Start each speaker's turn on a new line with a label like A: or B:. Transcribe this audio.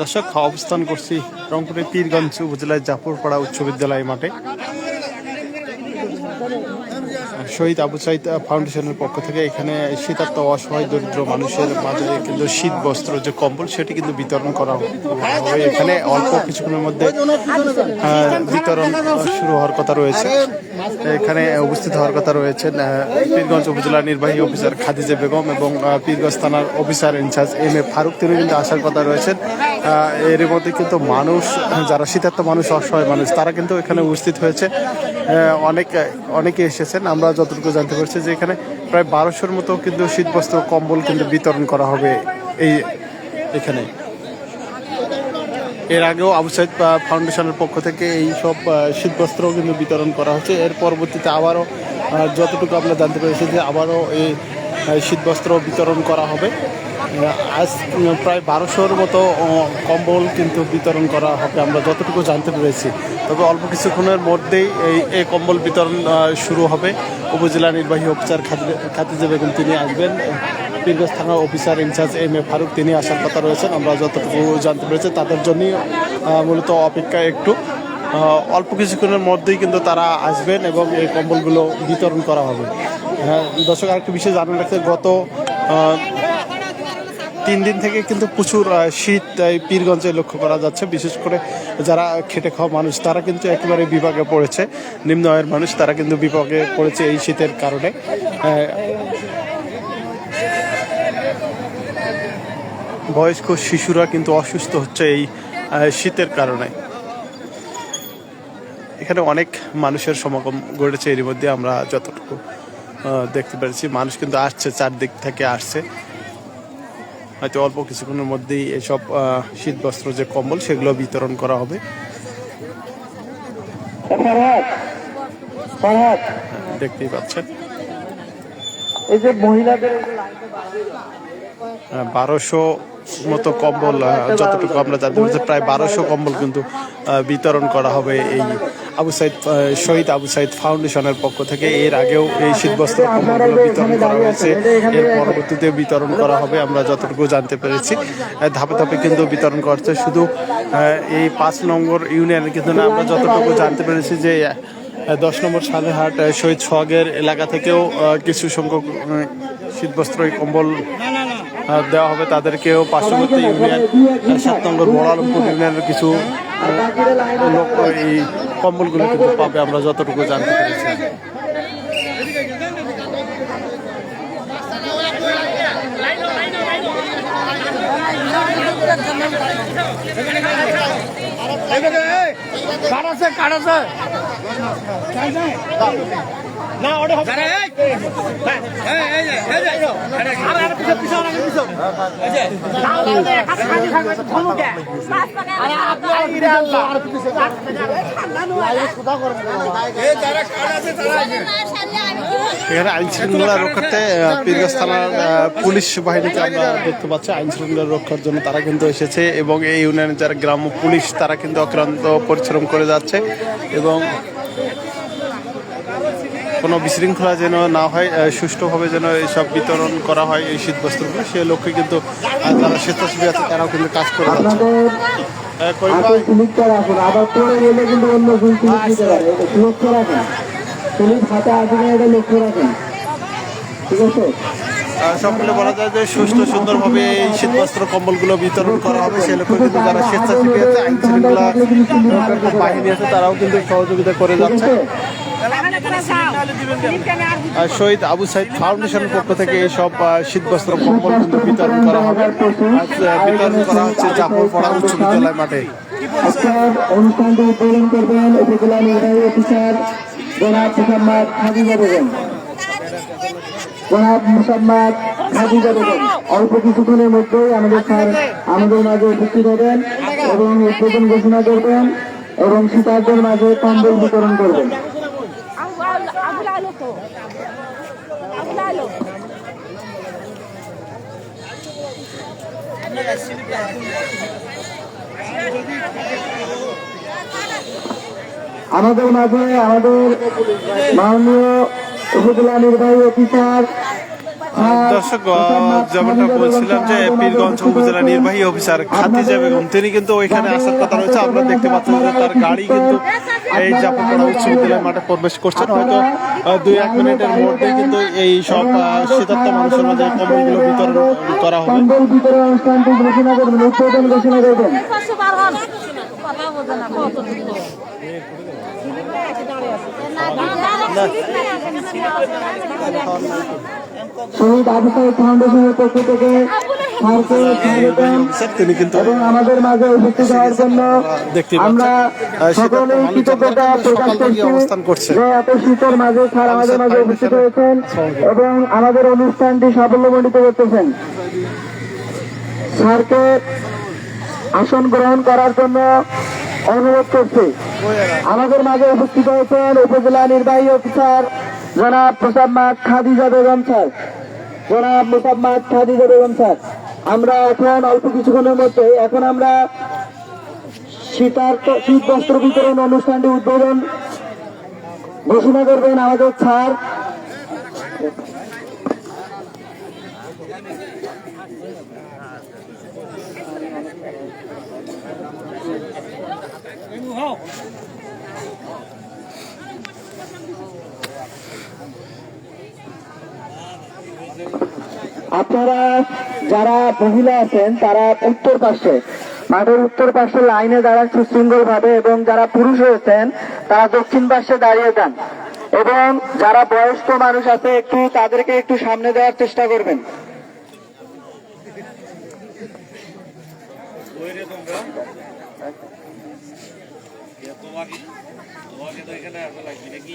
A: দর্শক, অবস্থান করছি রংপুরের পীরগঞ্জ উপজেলায় জাফরপাড়া উচ্চ বিদ্যালয় মাঠে। শহীদ আবু সাইদ ফাউন্ডেশনের পক্ষ থেকে এখানে শীতার্ত অসহায় দরিদ্র মানুষের মাঝে কিন্তু শীত বস্ত্র যে কম্বল সেটি কিন্তু বিতরণ করা হবে। এখানে অল্প কিছুক্ষণের মধ্যে বিতরণ শুরু হওয়ার কথা রয়েছে। এখানে উপস্থিত হওয়ার কথা রয়েছেন পীরগঞ্জ উপজেলা নির্বাহী অফিসার খাদিজা বেগম এবং পীরগঞ্জ থানার officer in charge M A Faruk, তিনি কিন্তু আসার কথা রয়েছেন। এর মধ্যে কিন্তু মানুষ, যারা শীতার্ত মানুষ, অসহায় মানুষ, তারা কিন্তু এখানে উপস্থিত হয়েছে। অনেকে এসেছেন। আমরা যতটুকু জানতে পারছি যে এখানে প্রায় 1200-র মতো কিন্তু শীতবস্ত্র কম্বল কিন্তু বিতরণ করা হবে এখানে। এর আগেও আবু সাইদ ফাউন্ডেশনের পক্ষ থেকে এই সব শীতবস্ত্র কিন্তু বিতরণ করা হচ্ছে। এর পরবর্তীতে আবারও যতটুকু আমরা জানতে পেরেছি যে আবারও এই শীতবস্ত্র বিতরণ করা হবে। আজ প্রায় 1200-র মতো কম্বল কিন্তু বিতরণ করা হবে আমরা যতটুকু জানতে পেরেছি। তবে অল্প কিছুক্ষণের মধ্যেই এই কম্বল বিতরণ শুরু হবে। উপজেলা নির্বাহী অফিসার খাদিজা বেগম তিনি আসবেন। পীরগঞ্জ থানার officer in charge M A Faruk তিনি আসার কথা রয়েছেন। আমরা যতটুকু জানতে পেরেছি তাদের জন্যই মূলত অপেক্ষা একটু। অল্প কিছুক্ষণের মধ্যেই কিন্তু তারা আসবেন এবং এই কম্বলগুলো বিতরণ করা হবে। দর্শক, আরেকটি বিষয় জানান রাখতে, গত 3 দিন থেকে কিন্তু প্রচুর শীত পীরগঞ্জে লক্ষ্য করা যাচ্ছে। বিশেষ করে যারা খেটে খাওয়া মানুষ তারা কিন্তু একেবারে বিভাগে পড়েছে। নিম্ন আয়ের মানুষ তারা কিন্তু বিভাগে পড়েছে এই শীতের কারণে। বয়স্ক শিশুরা কিন্তু অসুস্থ হচ্ছে এই শীতের কারণে। এখানে অনেক মানুষের সমাগম ঘটেছে। এর মধ্যে আমরা যতটুকু দেখতে পেরেছি, মানুষ কিন্তু আসছে, চারদিক থেকে আসছে। হয়তো অল্প কিছুক্ষণের মধ্যেই এসব শীতবস্ত্র যে কম্বল সেগুলো বিতরণ করা হবে। দেখতেই পাচ্ছেন
B: এই যে মহিলাদের
A: 1200 মতো কম্বল, যতটুকু আমরা জানতে পারছি প্রায় 1200 কম্বল কিন্তু বিতরণ করা হবে এই শহীদ আবু সাইদ ফাউন্ডেশনের পক্ষ থেকে। এর আগেও এই শীতবস্ত্র কম্বলগুলো বিতরণ করা হয়েছে, এর পরবর্তীতে বিতরণ করা হবে আমরা যতটুকু জানতে পেরেছি। ধাপে ধাপে কিন্তু বিতরণ করছে। শুধু এই 5 নম্বর ইউনিয়নে কিন্তু না, আমরা যতটুকু জানতে পেরেছি যে 10 নম্বর সালেহাট শহীদ সোহাগের এলাকা থেকেও কিছু সংখ্যক শীতবস্ত্র কম্বল দেওয়া হবে তাদেরকেও। পার্শ্ববর্তী ইউনিয়ন 7 নম্বর বড় আলমপুর ইউনিয়নের কিছু লোক এই কম্বলগুলো কিন্তু পাবে আমরা যতটুকু জানতে পেরেছি। এখানে আইন শৃঙ্খলা রক্ষার্থে পীরগঞ্জ থানার পুলিশ বাহিনীকে আমরা দেখতে পাচ্ছি। আইন শৃঙ্খলা রক্ষার জন্য তারা কিন্তু এসেছে এবং এই ইউনিয়নের যারা গ্রাম্য পুলিশ তারা কিন্তু অক্লান্ত পরিশ্রম করে যাচ্ছে এবং কোনো বিশৃঙ্খলা যেন না হয়, সুষ্ঠুভাবে যেন এইসব বিতরণ করা হয় এই শীতবস্ত্রগুলো, সে লক্ষ্যে কিন্তু যারা স্বেচ্ছাসেবী আছে তারাও কিন্তু কাজ করে যাচ্ছে। সকলে বলা যায় যে সুস্থ সুন্দরভাবে এই শীতবস্ত্র কম্বলগুলো বিতরণ করা হবে, সে লক্ষ্যে কিন্তু যারা স্বেচ্ছাসেবী আছে, আইন শৃঙ্খলা বাহিনী আছে তারাও কিন্তু সহযোগিতা করে যাচ্ছে। শহীদ আবু সাইদ ফাউন্ডেশনের পক্ষ থেকে এইসব শীতবস্ত্র কম্বল কিন্তু বিতরণ করা হবে। বিতরণ করা হচ্ছে জাফরপাড়া উচ্চ বিদ্যালয় মাঠে।
B: অনুষ্ঠানটি উদ্বোধন করবেন উপজেলা নির্বাহী অফিসার জনাব মোহাম্মদ খাদিজা বেগম। অল্প কিছুক্ষণের মধ্যেই আমাদের মাঝে উপস্থিত হবেন এবং উদ্বোধন ঘোষণা করবেন এবং শীতার্থের মাঝে কম্বল বিতরণ করবেন। আমাদের মাঝে আমাদের মাননীয় উপজেলা নির্বাহী অফিসার
A: দর্শক, যেমনটা বলছিলাম যে পীরগঞ্জ উপজেলা নির্বাহী অফিসার খাদিজা বেগম তিনি কিন্তু ওইখানে আসার কথা রয়েছে। আমরা দেখতে পাচ্ছি যে তার গাড়ি কিন্তু এই জাফরপাড়া উচ্চ বিদ্যালয় মাঠে প্রবেশ করছেন। হয়তো 2-1 মিনিটের মধ্যে কিন্তু এই সব শীতার্ত মানুষের মাঝে কম্বলগুলো বিতরণ করা হবে।
B: কম্বল বিতরণ অনুষ্ঠানটি ঘোষণা করবেন, উদ্বোধন ঘোষণা করবেন। শহীদ আবু সাইদ ফাউন্ডেশনের পক্ষ থেকে স্যারকে স্বাগতম
A: তিনি কিন্তু
B: এবং আমাদের মাঝে উপস্থিত হওয়ার জন্য
A: দেখতে
B: আমরা সকলেই কৃতজ্ঞতা প্রকাশ
A: অবস্থান করছে।
B: করছি যে এত শীতের মাঝে স্যার আমাদের মাঝে উপস্থিত হয়েছেন এবং আমাদের অনুষ্ঠানটি সাফল্যমণ্ডিত করতেছেন। স্যারকে আসন গ্রহণ করার জন্য অনুরোধ করছি। আমাদের মাঝে উপস্থিত হয়েছেন উপজেলা নির্বাহী অফিসার জনাব মোসাম্মদ খাদিজা বেগম স্যার। জনাব মোসাম্মদ খাদিজা বেগম স্যার, আমরা এখন অল্প কিছুক্ষণের মধ্যে আমরা শীত বস্ত্র বিতরণ অনুষ্ঠানটি উদ্বোধন ঘোষণা করবেন আমাদের স্যার। আপনারা যারা মহিলা আছেন তারা উত্তর পাশে, মাঠের উত্তর পাশে লাইনে দাঁড়ান সুশৃঙ্খল ভাবে, এবং যারা পুরুষ রয়েছেন তারা দক্ষিণ পাশে দাঁড়িয়ে যান, এবং যারা বয়স্ক মানুষ আছে তাদেরকে একটু সামনে দেওয়ার চেষ্টা করবেন। তোমাকে তো এখানে আসা লাগবে নাকি?